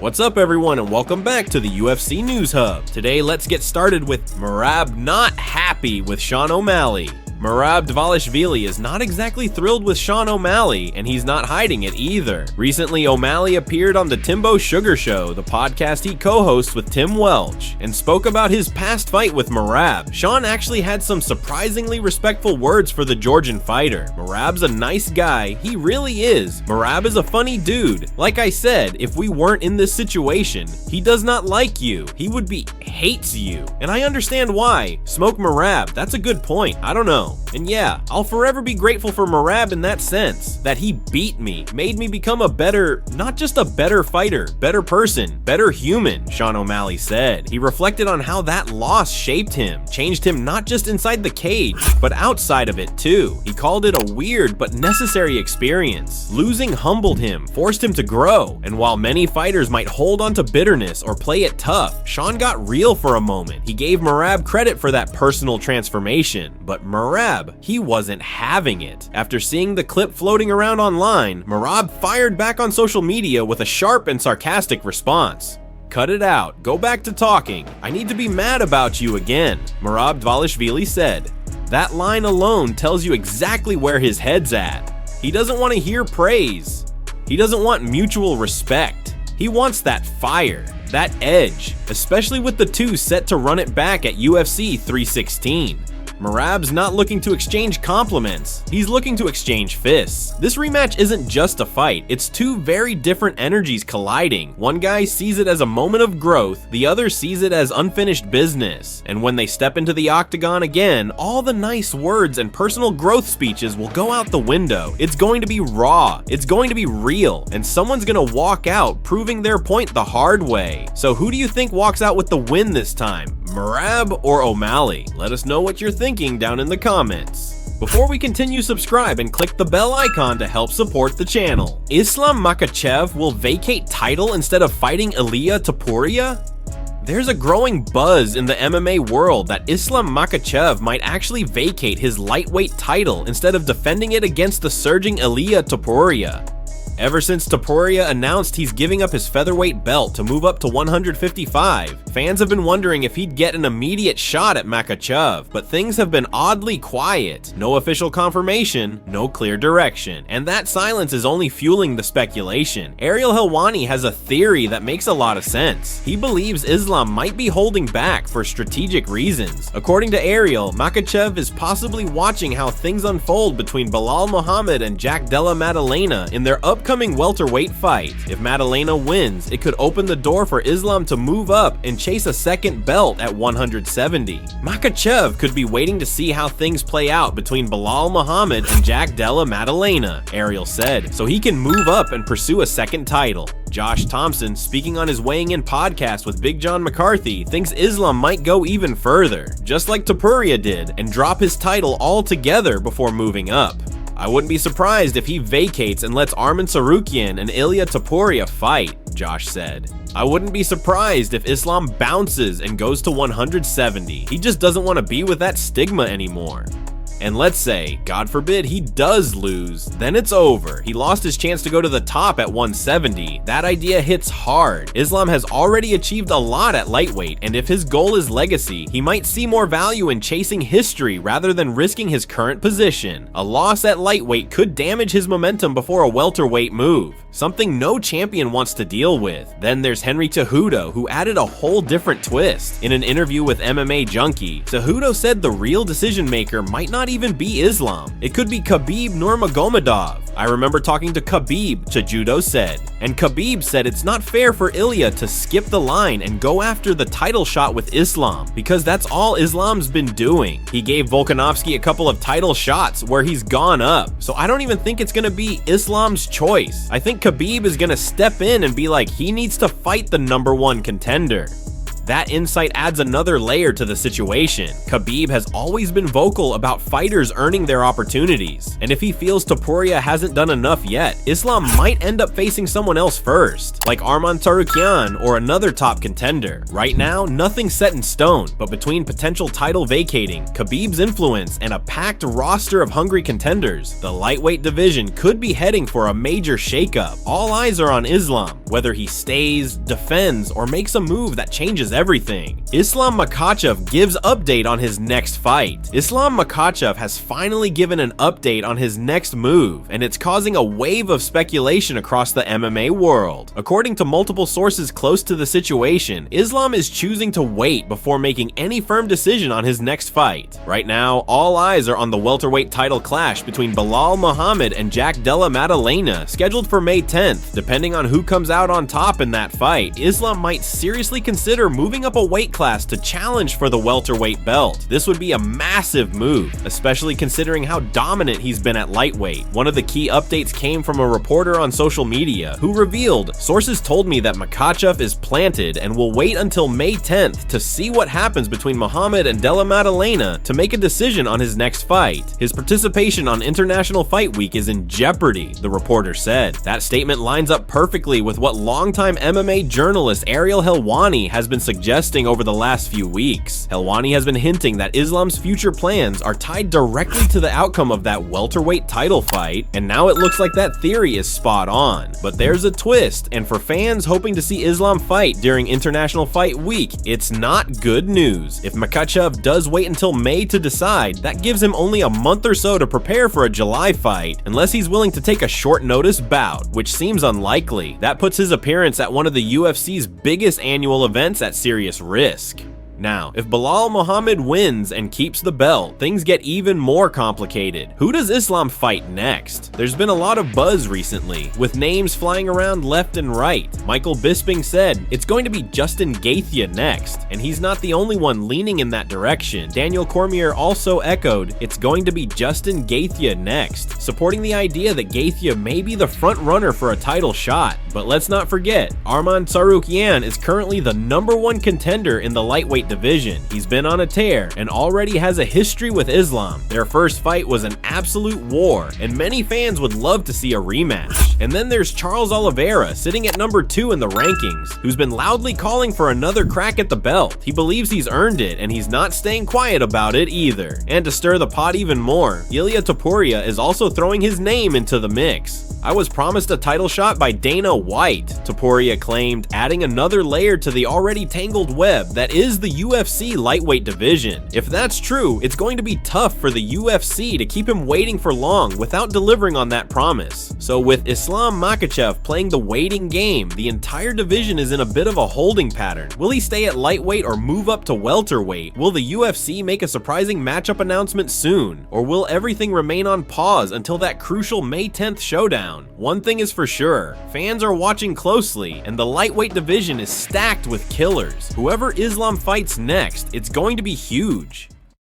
What's up everyone and welcome back to the UFC News Hub. Today let's get started with Merab not happy with Sean O'Malley. Merab Dvalishvili is not exactly thrilled with Sean O'Malley, and he's not hiding it either. Recently, O'Malley appeared on the Timbo Sugar Show, the podcast he co-hosts with Tim Welch, and spoke about his past fight with Merab. Sean actually had some surprisingly respectful words for the Georgian fighter. Merab's a nice guy, he really is. Merab is a funny dude. Like I said, if we weren't in this situation, he does not like you. He would be hates you. And I understand why. Smoke Merab, that's a good point. I don't know. And yeah, I'll forever be grateful for Merab in that sense, that he beat me, made me become a better, not just a better fighter, better person, better human, Sean O'Malley said. He reflected on how that loss shaped him, changed him not just inside the cage, but outside of it too. He called it a weird but necessary experience. Losing humbled him, forced him to grow, and while many fighters might hold on to bitterness or play it tough, Sean got real for a moment. He gave Merab credit for that personal transformation, but Merab, he wasn't having it. After seeing the clip floating around online, Merab fired back on social media with a sharp and sarcastic response. "Cut it out, go back to talking. I need to be mad about you again," Merab Dvalishvili said. That line alone tells you exactly where his head's at. He doesn't want to hear praise. He doesn't want mutual respect. He wants that fire, that edge, especially with the two set to run it back at UFC 316. Merab's not looking to exchange compliments, he's looking to exchange fists. This rematch isn't just a fight, it's two very different energies colliding. One guy sees it as a moment of growth, the other sees it as unfinished business. And when they step into the octagon again, all the nice words and personal growth speeches will go out the window. It's going to be raw, it's going to be real, and someone's gonna walk out proving their point the hard way. So who do you think walks out with the win this time? Merab or O'Malley? Let us know what you're thinking down in the comments. Before we continue, subscribe and click the bell icon to help support the channel. Islam Makhachev will vacate title instead of fighting Ilia Topuria? There's a growing buzz in the MMA world that Islam Makhachev might actually vacate his lightweight title instead of defending it against the surging Ilia Topuria. Ever since Topuria announced he's giving up his featherweight belt to move up to 155, fans have been wondering if he'd get an immediate shot at Makhachev, but things have been oddly quiet. No official confirmation, no clear direction, and that silence is only fueling the speculation. Ariel Helwani has a theory that makes a lot of sense. He believes Islam might be holding back for strategic reasons. According to Ariel, Makhachev is possibly watching how things unfold between Belal Muhammad and Jack Della Maddalena in their upcoming welterweight fight. If Maddalena wins, it could open the door for Islam to move up and chase a second belt at 170. Makhachev could be waiting to see how things play out between Belal Muhammad and Jack Della Maddalena, Ariel said, so he can move up and pursue a second title. Josh Thompson, speaking on his Weighing In podcast with Big John McCarthy, thinks Islam might go even further, just like Topuria did, and drop his title altogether before moving up. I wouldn't be surprised if he vacates and lets Arman Tsarukyan and Ilia Topuria fight, Josh said. I wouldn't be surprised if Islam bounces and goes to 170. He just doesn't want to be with that stigma anymore. And let's say, God forbid, he does lose, then it's over. He lost his chance to go to the top at 170. That idea hits hard. Islam has already achieved a lot at lightweight, and if his goal is legacy, he might see more value in chasing history rather than risking his current position. A loss at lightweight could damage his momentum before a welterweight move, something no champion wants to deal with. Then there's Henry Cejudo, who added a whole different twist. In an interview with MMA Junkie, Cejudo said the real decision maker might not even be Islam. It could be Khabib Nurmagomedov. I remember talking to Khabib, Cejudo said, and Khabib said it's not fair for Ilia to skip the line and go after the title shot with Islam, because that's all Islam's been doing. He gave Volkanovski a couple of title shots where he's gone up, so I don't even think it's gonna be Islam's choice. I think Khabib is gonna step in and be like, he needs to fight the #1 contender. That insight adds another layer to the situation. Khabib has always been vocal about fighters earning their opportunities, and if he feels Topuria hasn't done enough yet, Islam might end up facing someone else first, like Arman Tsarukyan or another top contender. Right now, nothing's set in stone, but between potential title vacating, Khabib's influence, and a packed roster of hungry contenders, the lightweight division could be heading for a major shakeup. All eyes are on Islam, whether he stays, defends, or makes a move that changes everything. Islam Makhachev gives update on his next fight. Islam Makhachev has finally given an update on his next move, and it's causing a wave of speculation across the MMA world. According to multiple sources close to the situation, Islam is choosing to wait before making any firm decision on his next fight. Right now, all eyes are on the welterweight title clash between Belal Muhammad and Jack Della Maddalena, scheduled for May 10th. Depending on who comes out on top in that fight, Islam might seriously consider moving up a weight class to challenge for the welterweight belt. This would be a massive move, especially considering how dominant he's been at lightweight. One of the key updates came from a reporter on social media who revealed, "Sources told me that Makhachev is planted and will wait until May 10th to see what happens between Muhammad and Della Maddalena to make a decision on his next fight. His participation on International Fight Week is in jeopardy," the reporter said. That statement lines up perfectly with what longtime MMA journalist Ariel Helwani has been suggesting over the last few weeks. Helwani has been hinting that Islam's future plans are tied directly to the outcome of that welterweight title fight, and now it looks like that theory is spot on. But there's a twist, and for fans hoping to see Islam fight during International Fight Week, it's not good news. If Makhachev does wait until May to decide, that gives him only a month or so to prepare for a July fight, unless he's willing to take a short notice bout, which seems unlikely. That puts his appearance at one of the UFC's biggest annual events at serious risk. Now, if Belal Muhammad wins and keeps the belt, things get even more complicated. Who does Islam fight next? There's been a lot of buzz recently, with names flying around left and right. Michael Bisping said it's going to be Justin Gaethje next, and he's not the only one leaning in that direction. Daniel Cormier also echoed it's going to be Justin Gaethje next, supporting the idea that Gaethje may be the front runner for a title shot. But let's not forget, Arman Tsarukyan is currently the #1 contender in the lightweight division. He's been on a tear and already has a history with Islam. Their first fight was an absolute war, and many fans would love to see a rematch. And then there's Charles Oliveira, sitting at #2 in the rankings, who's been loudly calling for another crack at the belt. He believes he's earned it, and he's not staying quiet about it either. And to stir the pot even more, Ilia Topuria is also throwing his name into the mix. "I was promised a title shot by Dana White," Topuria claimed, adding another layer to the already tangled web that is the UFC lightweight division. If that's true, it's going to be tough for the UFC to keep him waiting for long without delivering on that promise. So with Islam Makhachev playing the waiting game, the entire division is in a bit of a holding pattern. Will he stay at lightweight or move up to welterweight? Will the UFC make a surprising matchup announcement soon? Or will everything remain on pause until that crucial May 10th showdown? One thing is for sure, fans are watching closely, and the lightweight division is stacked with killers. Whoever Islam fights next, it's going to be huge.